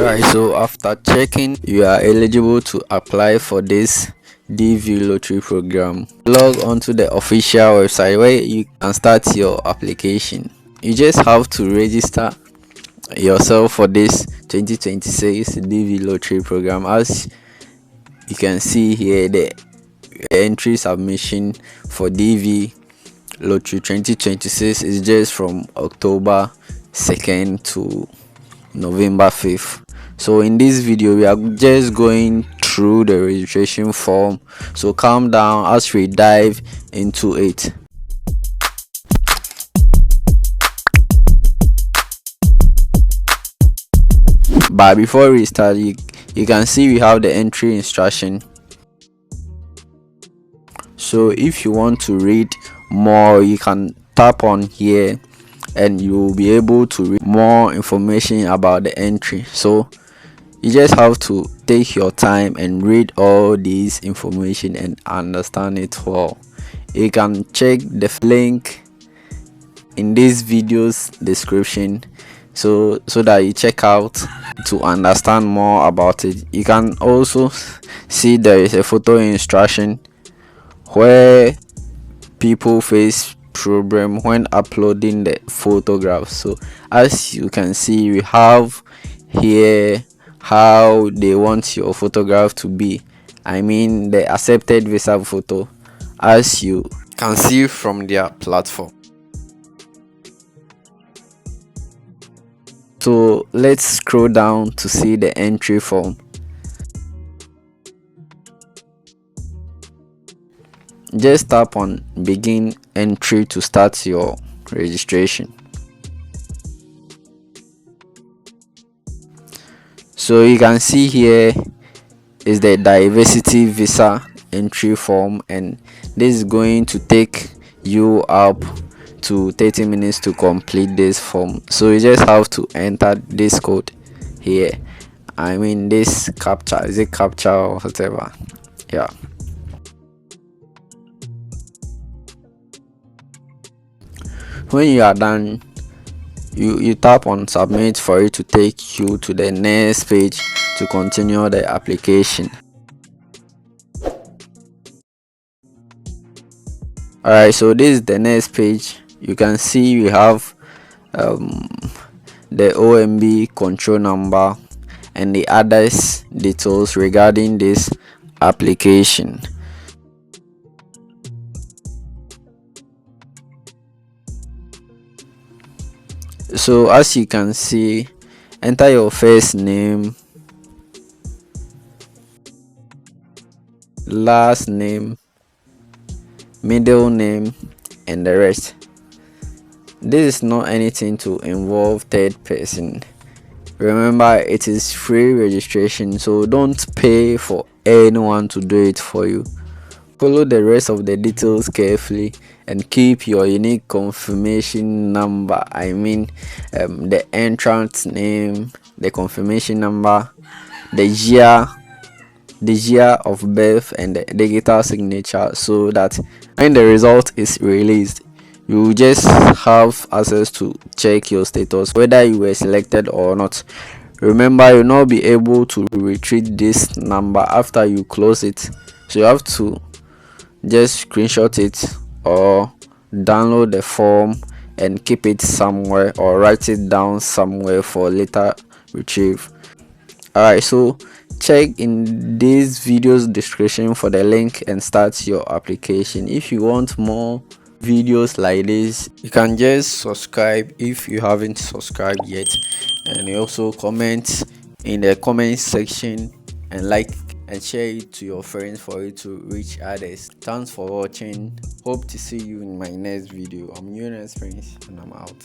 Alright, so after checking, you are eligible to apply for this DV lottery program. Log onto the official website where you can start your application. You just have to register yourself for this 2026 DV lottery program. As you can see here, the entry submission for DV lottery 2026 is just from October 2nd to November 5th. So in this video we are just going through the registration form, so calm down as we dive into it. But before we start, you can see we have the entry instruction. So if you want to read more, you can tap on here and you will be able to read more information about the entry. So you just have to take your time and read all this information and understand it well. You can check the link in this video's description so that you check out to understand more about it. You can also see there is a photo instruction where people face problem when uploading the photographs. So as you can see, we have here how they want your photograph to be. I mean the accepted visa photo, as you can see from their platform. So let's scroll down to see the entry form. Just tap on begin entry to start your registration. So you can see here is the diversity visa entry form, and this is going to take you up to 30 minutes to complete this form. So you just have to enter this code here. I mean this captcha, is it captcha or whatever? Yeah. When you are done, you tap on submit for it to take you to the next page to continue the application. Alright, so this is the next page. You can see we have the OMB control number and the others details regarding this application. So as you can see, enter your first name, last name, middle name, and the rest. This is not anything to involve third person. Remember, it is free registration, so don't pay for anyone to do it for you. Follow the rest of the details carefully and keep your unique confirmation number. I mean the entrance name, the confirmation number, the year of birth, and the digital signature, so that when the result is released, you just have access to check your status whether you were selected or not. Remember, you'll not be able to retrieve this number after you close it, so you have to just screenshot it or download the form and keep it somewhere or write it down somewhere for later retrieve. Alright, so check in this video's description for the link and start your application. If you want more videos like this, you can just subscribe if you haven't subscribed yet, and you also comment in the comment section and like and share it to your friends for it to reach others. Thanks for watching. Hope to see you in my next video. I'm Eunice Prince and I'm out.